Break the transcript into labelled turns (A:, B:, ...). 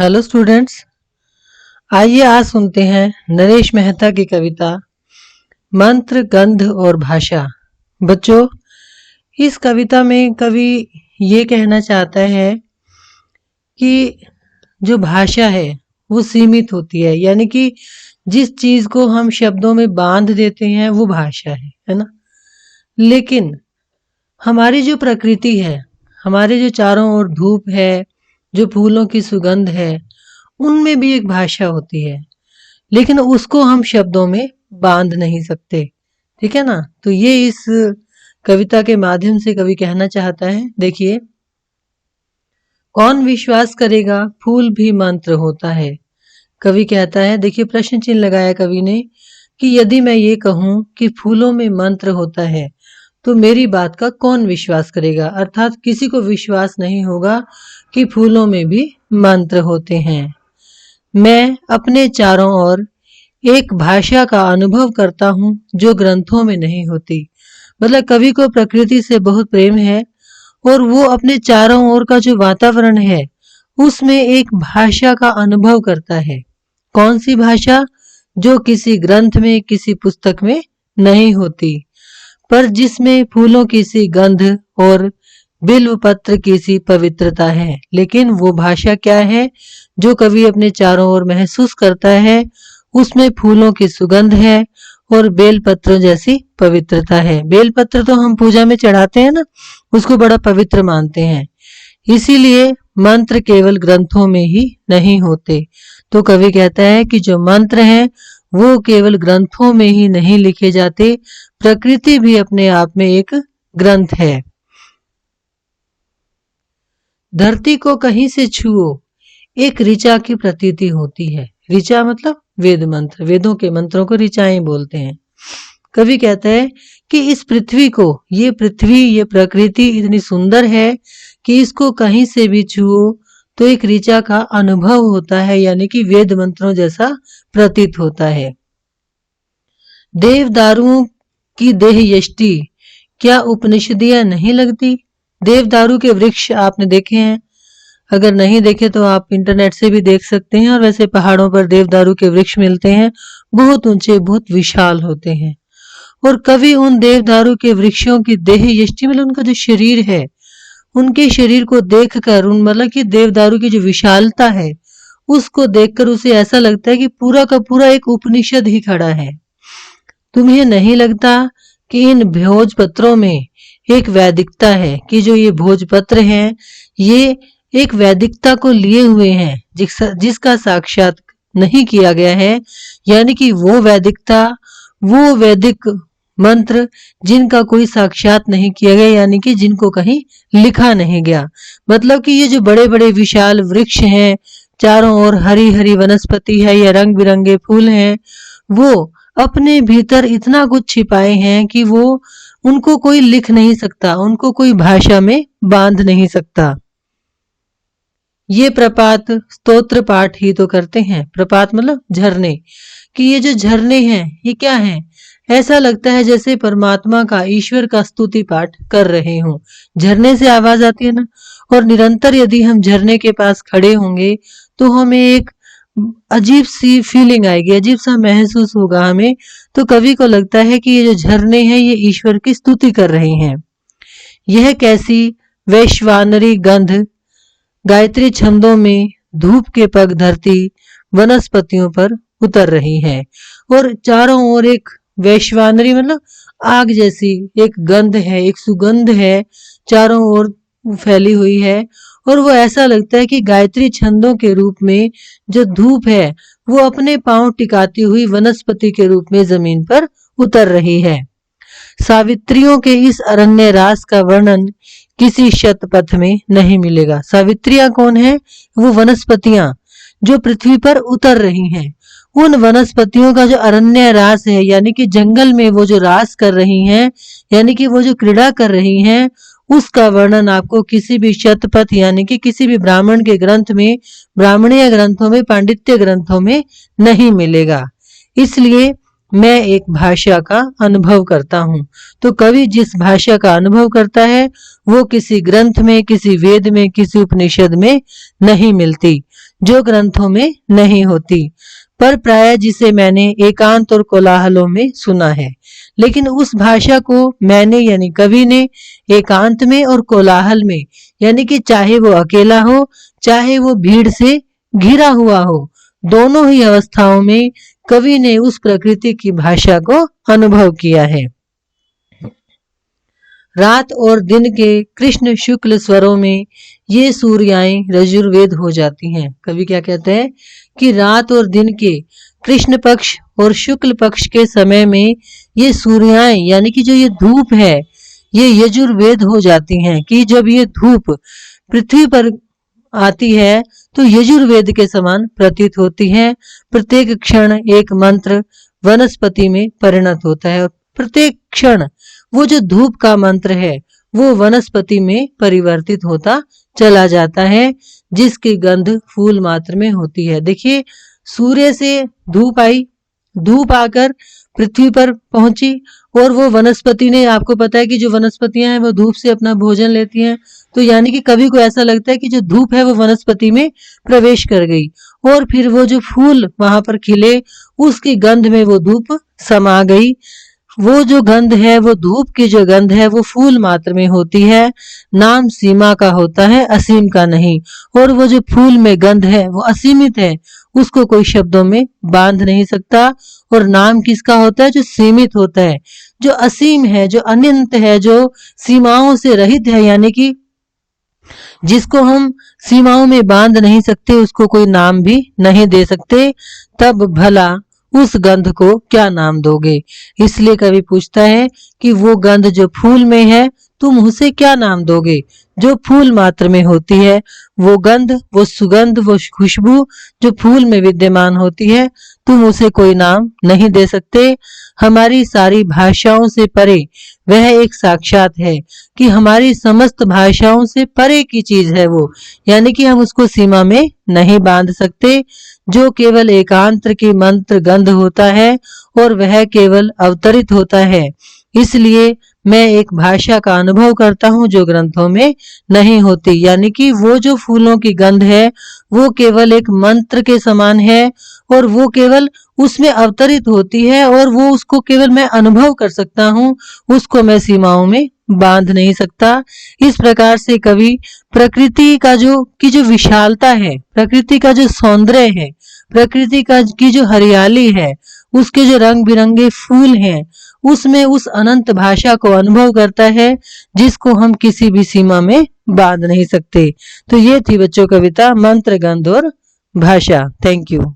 A: Hello students. आइए आज सुनते हैं नरेश मेहता की कविता मंत्र, गंध और भाषा। बच्चों, इस कविता में कवि ये कहना चाहता है कि जो भाषा है वो सीमित होती है, यानी कि जिस चीज को हम शब्दों में बांध देते हैं वो भाषा है ना। लेकिन हमारी जो प्रकृति है, हमारे जो चारों ओर धूप है, जो फूलों की सुगंध है, उनमें भी एक भाषा होती है, लेकिन उसको हम शब्दों में बांध नहीं सकते। ठीक है ना। तो ये इस कविता के माध्यम से कवि कहना चाहता है। देखिए, कौन विश्वास करेगा फूल भी मंत्र होता है। कवि कहता है, देखिए प्रश्न चिन्ह लगाया कवि ने कि यदि मैं ये कहूं कि फूलों में मंत्र होता है तो मेरी बात का कौन विश्वास करेगा। अर्थात किसी को विश्वास नहीं होगा कि फूलों में भी मंत्र होते हैं। मैं अपने चारों ओर एक भाषा का अनुभव करता हूँ जो ग्रंथों में नहीं होती। मतलब कवि को प्रकृति से बहुत प्रेम है और वो अपने चारों ओर का जो वातावरण है उसमें एक भाषा का अनुभव करता है। कौन सी भाषा? जो किसी ग्रंथ में, किसी पुस्तक में नहीं होती, पर जिसमें फूलों की सी गंध और बिल्व पत्र की सी पवित्रता है। लेकिन वो भाषा क्या है जो कवि अपने चारों ओर महसूस करता है? उसमें फूलों की सुगंध है और बेलपत्र जैसी पवित्रता है। बेलपत्र तो हम पूजा में चढ़ाते हैं ना, उसको बड़ा पवित्र मानते हैं। इसीलिए मंत्र केवल ग्रंथों में ही नहीं होते। तो कवि कहता है कि जो मंत्र हैं वो केवल ग्रंथों में ही नहीं लिखे जाते, प्रकृति भी अपने आप में एक ग्रंथ है। धरती को कहीं से छुओ, एक ऋचा की प्रतीति होती है। ऋचा मतलब वेद मंत्र, वेदों के मंत्रों को ऋचाएं बोलते हैं। कवि कहता है कि इस पृथ्वी को, ये पृथ्वी, ये प्रकृति इतनी सुंदर है कि इसको कहीं से भी छुओ तो एक ऋचा का अनुभव होता है, यानी कि वेद मंत्रों जैसा प्रतीत होता है। देवदारुओं की देह यष्टि क्या उपनिषदियां नहीं लगती। देवदारू के वृक्ष आपने देखे हैं, अगर नहीं देखे तो आप इंटरनेट से भी देख सकते हैं। और वैसे पहाड़ों पर देवदारू के वृक्ष मिलते हैं, बहुत ऊंचे, बहुत विशाल होते हैं। और कवि उन देवदारू के वृक्षों की देह यष्टि मतलब उनका जो शरीर है, उनके शरीर को देखकर, उन मतलब कि देवदारू की जो विशालता है उसको देखकर उसे ऐसा लगता है कि पूरा का पूरा एक उपनिषद ही खड़ा है। तुम्हें नहीं लगता कि इन भोजपत्रों में एक वैदिकता है, कि जो ये भोजपत्र हैं ये एक वैदिकता को लिए हुए हैं जिसका साक्षात नहीं किया गया है। यानी कि वो वैदिकता, वो वैदिक मंत्र जिनका कोई साक्षात नहीं किया गया, यानी कि जिनको कहीं लिखा नहीं गया। मतलब कि ये जो बड़े बड़े विशाल वृक्ष हैं, चारों ओर हरी हरी वनस्पति है या रंग बिरंगे फूल हैं, वो अपने भीतर इतना कुछ छिपाए हैं कि वो उनको कोई लिख नहीं सकता, उनको कोई भाषा में बांध नहीं सकता। ये प्रपात स्तोत्र पाठ ही तो करते हैं। प्रपात मतलब झरने, कि ये जो झरने हैं ये क्या हैं? ऐसा लगता है जैसे परमात्मा का, ईश्वर का स्तुति पाठ कर रहे हों। झरने से आवाज आती है ना, और निरंतर यदि हम झरने के पास खड़े होंगे तो हमें एक अजीब सी फीलिंग आएगी, अजीब सा महसूस होगा हमें। तो कवि को लगता है कि ये जो झरने हैं ये ईश्वर की स्तुति कर रहे हैं। यह कैसी वैश्वानरी गंध गायत्री छंदों में धूप के पग धरती वनस्पतियों पर उतर रही है। और चारों ओर एक वैश्वानरी मतलब आग जैसी एक गंध है, एक सुगंध है, चारों ओर फैली हुई है। और वो ऐसा लगता है कि गायत्री छंदों के रूप में जो धूप है वो अपने पांव टिकाती हुई वनस्पति के रूप में जमीन पर उतर रही है। सावित्रियों के इस अरण्य रास का वर्णन किसी शतपथ में नहीं मिलेगा। सावित्रियां कौन है? वो वनस्पतियां जो पृथ्वी पर उतर रही हैं। उन वनस्पतियों का जो अरण्य रास है, यानी कि जंगल में वो जो रास कर रही हैं, यानी कि वो जो क्रीड़ा कर रही हैं, उसका वर्णन आपको किसी भी शतपथ यानी कि किसी भी ब्राह्मण के ग्रंथ में, ब्राह्मणीय ग्रंथों में, पांडित्य ग्रंथों में नहीं मिलेगा। इसलिए मैं एक भाषा का अनुभव करता हूँ। तो कवि जिस भाषा का अनुभव करता है वो किसी ग्रंथ में, किसी वेद में, किसी उपनिषद में नहीं मिलती। जो ग्रंथों में नहीं होती, पर प्राय जिसे मैंने एकांत और कोलाहलों में सुना है। लेकिन उस भाषा को मैंने यानी कवि ने एकांत में और कोलाहल में, यानी कि चाहे वो अकेला हो चाहे वो भीड़ से घिरा हुआ हो, दोनों ही अवस्थाओं में कवि ने उस प्रकृति की भाषा को अनुभव किया है। रात और दिन के कृष्ण शुक्ल स्वरों में ये सूर्याएं रजुर्वेद हो जाती हैं। कवि क्या कहते हैं कि रात और दिन के कृष्ण पक्ष और शुक्ल पक्ष के समय में ये सूर्याएं यानी कि जो ये धूप है ये यजुर्वेद हो जाती हैं, कि जब ये धूप पृथ्वी पर आती है तो यजुर्वेद के समान प्रतीत होती है। प्रत्येक क्षण एक मंत्र वनस्पति में परिणत होता है और प्रत्येक क्षण वो जो धूप का मंत्र है वो वनस्पति में परिवर्तित होता चला जाता है, जिसकी गंध फूल मात्र में होती है। देखिए, सूर्य से धूप आई, धूप आकर पृथ्वी पर पहुंची और वो वनस्पति ने, आपको पता है कि जो वनस्पतियां हैं वो धूप से अपना भोजन लेती हैं, तो यानी कि कवि को ऐसा लगता है कि जो धूप है वो वनस्पति में प्रवेश कर गई और फिर वो जो फूल वहां पर खिले उसकी गंध में वो धूप समा गई। वो जो गंध है, वो धूप की जो गंध है वो फूल मात्र में होती है, नाम सीमा का होता है, असीम का नहीं। और वो जो फूल में गंध है वो असीमित है, उसको कोई शब्दों में बांध नहीं सकता। और नाम किसका होता है? जो सीमित होता है, जो असीम है, जो अनंत है, जो सीमाओं से रहित है, यानी कि जिसको हम सीमाओं में बांध नहीं सकते, उसको कोई नाम भी नहीं दे सकते। तब भला उस गंध को क्या नाम दोगे? इसलिए कवि पूछता है कि वो गंध जो फूल में है तुम उसे क्या नाम दोगे? जो फूल मात्र में होती है वो गंध, वो सुगंध, वो खुशबू जो फूल में विद्यमान होती है, तुम उसे कोई नाम नहीं दे सकते। हमारी सारी भाषाओं से परे वह एक साक्षात है, कि हमारी समस्त भाषाओं से परे की चीज है वो, यानी कि हम उसको सीमा में नहीं बांध सकते। जो केवल एकांत की मंत्र गंध होता है और वह केवल अवतरित होता है। इसलिए मैं एक भाषा का अनुभव करता हूँ जो ग्रंथों में नहीं होती, यानी कि वो जो फूलों की गंध है वो केवल एक मंत्र के समान है और वो केवल उसमें अवतरित होती है और वो उसको केवल मैं अनुभव कर सकता हूँ, उसको मैं सीमाओं में बांध नहीं सकता। इस प्रकार से कवि प्रकृति का जो विशालता है, प्रकृति का जो सौंदर्य है, प्रकृति की जो हरियाली है, उसके जो रंग बिरंगे फूल हैं, उसमें उस अनंत भाषा को अनुभव करता है जिसको हम किसी भी सीमा में बांध नहीं सकते। तो ये थी बच्चों कविता मंत्र, गंध और भाषा। Thank you.